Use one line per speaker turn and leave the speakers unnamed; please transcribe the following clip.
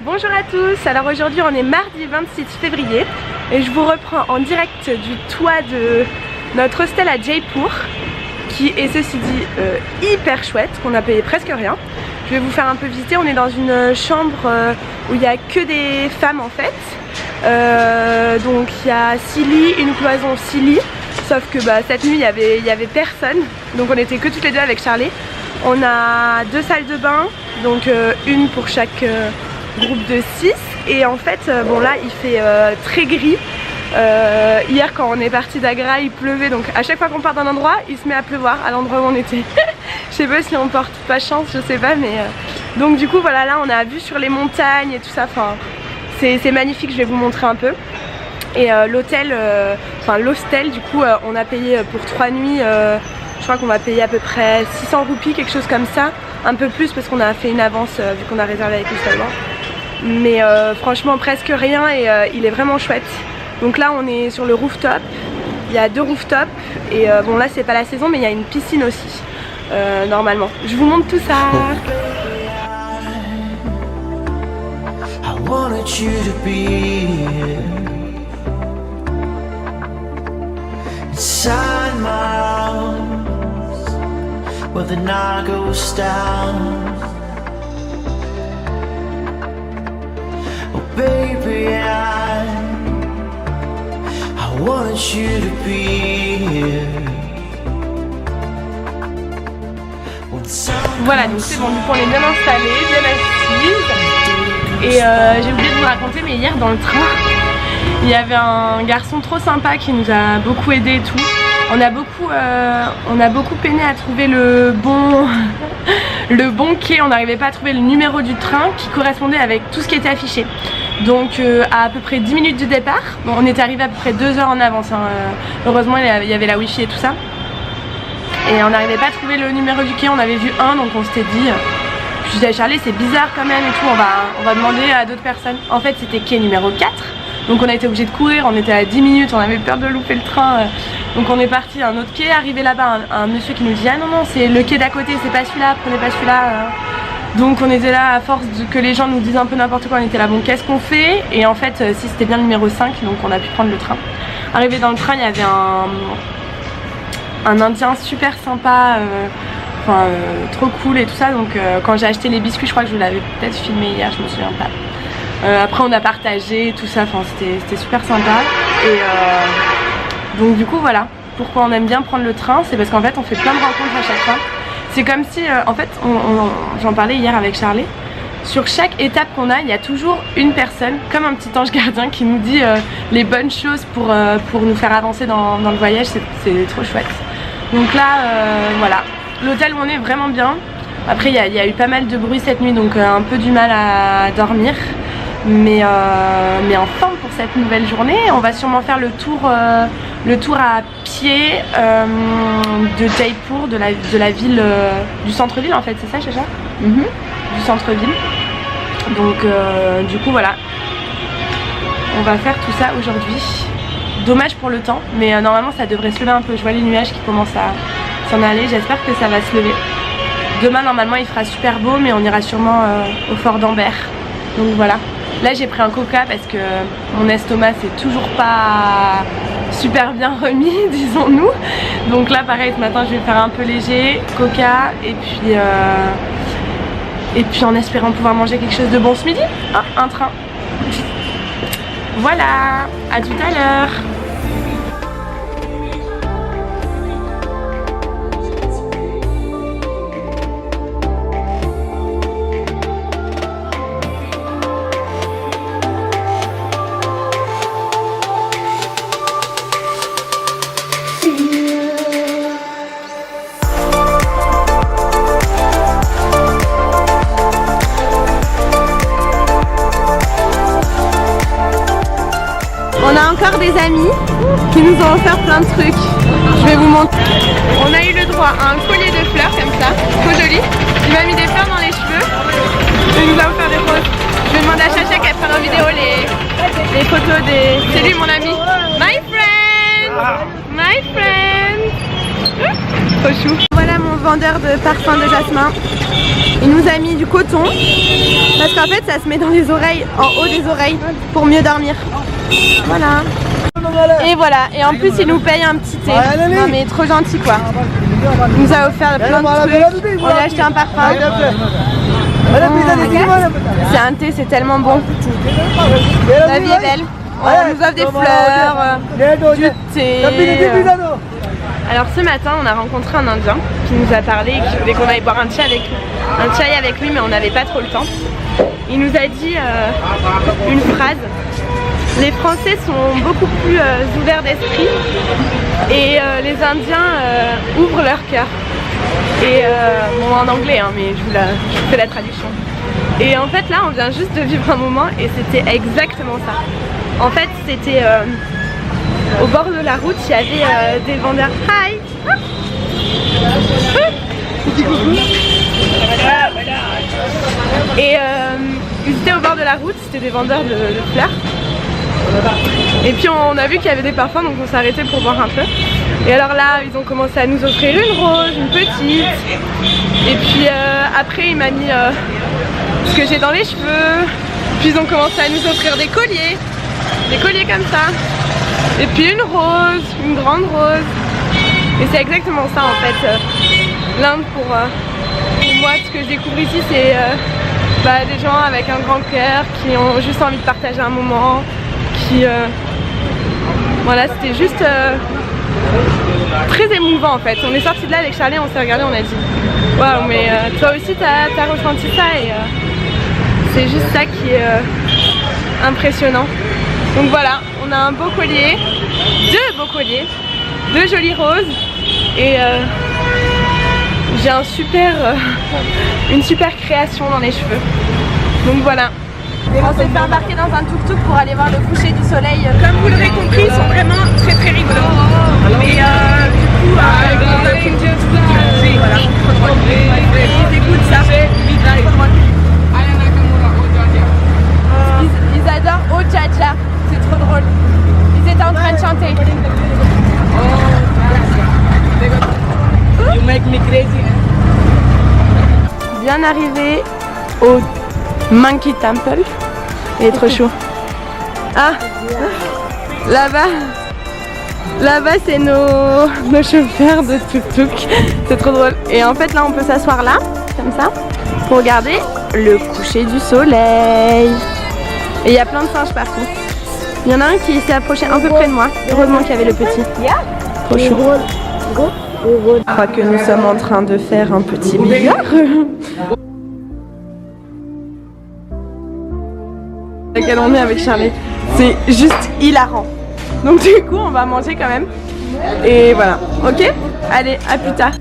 Bonjour à tous, alors aujourd'hui on est mardi 26 février et je vous reprends en direct du toit de notre hostel à Jaipur qui est ceci dit hyper chouette, qu'on a payé presque rien. Je vais vous faire un peu visiter, on est dans une chambre où il n'y a que des femmes en fait. Donc il y a 6 lits, une cloison 6 lits, sauf que cette nuit il y avait personne, donc on était que toutes les deux avec Charlie. On a 2 salles de bain, donc une pour chaque groupe de 6 et en fait bon là il fait très gris. Hier quand on est parti d'Agra il pleuvait, donc à chaque fois qu'on part d'un endroit il se met à pleuvoir à l'endroit où on était. Je sais pas si on porte pas chance, je sais pas, mais donc du coup voilà, là on a vue sur les montagnes et tout ça, enfin c'est magnifique, je vais vous montrer un peu. Et l'hôtel, enfin l'hostel du coup on a payé pour 3 nuits, je crois qu'on va payer à peu près 600 roupies, quelque chose comme ça, un peu plus parce qu'on a fait une avance vu qu'on a réservé avec l'hostel. Mais franchement presque rien et il est vraiment chouette. Donc là on est sur le rooftop, il y a 2 rooftops et bon là c'est pas la saison mais il y a une piscine aussi normalement. Je vous montre tout ça.
Baby, I wanted you to be here.
Voilà, donc c'est bon, du coup on est bien installé, bien assises. Et j'ai oublié de vous raconter, mais hier dans le train, il y avait un garçon trop sympa qui nous a beaucoup aidé et tout. On a beaucoup peiné à trouver le bon quai, on n'arrivait pas à trouver le numéro du train qui correspondait avec tout ce qui était affiché. Donc à peu près 10 minutes du départ, bon, on était arrivé à peu près 2 heures en avance, hein. Heureusement il y avait la wifi et tout ça. Et on n'arrivait pas à trouver le numéro du quai, on avait vu un, donc on s'était dit, je disais à Charlie c'est bizarre quand même et tout, on va demander à d'autres personnes. En fait c'était quai numéro 4, donc on a été obligé de courir, on était à 10 minutes, on avait peur de louper le train. Donc on est parti à un autre quai, arrivé là-bas un monsieur qui nous dit ah non c'est le quai d'à côté, c'est pas celui-là, prenez pas celui-là. Donc on était là à force que les gens nous disent un peu n'importe quoi, on était là bon qu'est-ce qu'on fait. Et en fait si c'était bien le numéro 5, donc on a pu prendre le train. Arrivé dans le train il y avait un indien super sympa, trop cool et tout ça. Donc quand j'ai acheté les biscuits, je crois que je vous l'avais peut-être filmé hier, je me souviens pas. Après on a partagé tout ça, enfin c'était super sympa. Et donc du coup voilà, pourquoi on aime bien prendre le train, c'est parce qu'en fait on fait plein de rencontres à chaque fois. C'est comme si, en fait, j'en parlais hier avec Charlie, sur chaque étape qu'on a, il y a toujours une personne, comme un petit ange gardien qui nous dit les bonnes choses pour nous faire avancer dans le voyage, c'est trop chouette. Donc là, voilà, l'hôtel où on est vraiment bien. Après il y a eu pas mal de bruit cette nuit, donc un peu du mal à dormir. Mais en forme pour cette nouvelle journée. On va sûrement faire le tour à pied de Jaipur, de la ville, du centre-ville en fait, c'est ça Chacha? Du centre-ville. Donc du coup voilà, on va faire tout ça aujourd'hui. Dommage pour le temps, mais normalement ça devrait se lever un peu. Je vois les nuages qui commencent à s'en aller, j'espère que ça va se lever. Demain normalement il fera super beau, mais on ira sûrement au fort d'Amber. Donc voilà. Là j'ai pris un coca parce que mon estomac c'est toujours pas super bien remis, disons-nous. Donc là pareil ce matin je vais faire un peu léger, coca et puis en espérant pouvoir manger quelque chose de bon ce midi, hein, un train. Voilà, à tout à l'heure. On a encore des amis qui nous ont offert plein de trucs. Je vais vous montrer. On a eu le droit à un collier de fleurs comme ça, trop joli. Il m'a mis des fleurs dans les cheveux. Il nous a offert des roses. Je vais demander à Chacha qu'elle prenne en vidéo les photos des... C'est lui mon ami. My friend! My friend! Trop chou. Voilà mon vendeur vendeur de parfums de jasmin. Il nous a mis du coton parce qu'en fait ça se met dans les oreilles, en haut des oreilles pour mieux dormir. Voilà. Et voilà, et en plus il nous paye un petit thé. Non mais trop gentil quoi. Il nous a offert plein de trucs. On a acheté un parfum. C'est un thé, c'est tellement bon. La vie est belle. On nous offre des fleurs, du thé. Alors ce matin on a rencontré un Indien qui nous a parlé et qui voulait qu'on aille boire un chai avec lui mais on n'avait pas trop le temps. Il nous a dit une phrase: les Français sont beaucoup plus ouverts d'esprit et les Indiens ouvrent leur cœur. Et bon en anglais hein, mais je vous fais la traduction. Et en fait là on vient juste de vivre un moment et c'était exactement ça. En fait c'était au bord de la route, il y avait des vendeurs. Hi. Et ils étaient au bord de la route, c'était des vendeurs de fleurs. Et puis on a vu qu'il y avait des parfums, donc on s'est arrêté pour boire un peu. Et alors là, ils ont commencé à nous offrir une rose, une petite. Et puis après, il m'a mis ce que j'ai dans les cheveux. Puis ils ont commencé à nous offrir des colliers comme ça. Et puis une rose, une grande rose. Et c'est exactement ça en fait. L'Inde pour moi, ce que je découvre ici, c'est des gens avec un grand cœur qui ont juste envie de partager un moment. Voilà, c'était juste très émouvant en fait. On est sorti de là avec Charlie, on s'est regardé, on a dit waouh, mais toi aussi t'as ressenti ça et c'est juste ça qui est impressionnant. Donc voilà, on a un beau collier, deux beaux colliers, deux jolies roses et j'ai une super création dans les cheveux. Donc voilà. On s'est fait embarquer dans un tuk-tuk pour aller voir le coucher du soleil. Comme vous l'aurez compris, ils sont vraiment très très rigolos. Mais du coup, on a pris une tuk-tuk. Voilà, ils écoutent ça. Ils adorent Oh Dja, c'est trop drôle. Ils étaient en train de chanter. You make me crazy. Bien arrivé au Monkey Temple. Il est trop chaud. Ah, là-bas c'est nos chauffeurs de tuk-tuk. C'est trop drôle. Et en fait là on peut s'asseoir là, comme ça, pour regarder le coucher du soleil. Et il y a plein de singes partout. Il y en a un qui s'est approché un peu près de moi. Heureusement qu'il y avait le petit. Trop chaud. Je crois que nous sommes en train de faire un petit billard. Laquelle on est avec Charlie, c'est juste hilarant. Donc du coup on va manger quand même. Et voilà, ok? Allez, à plus tard.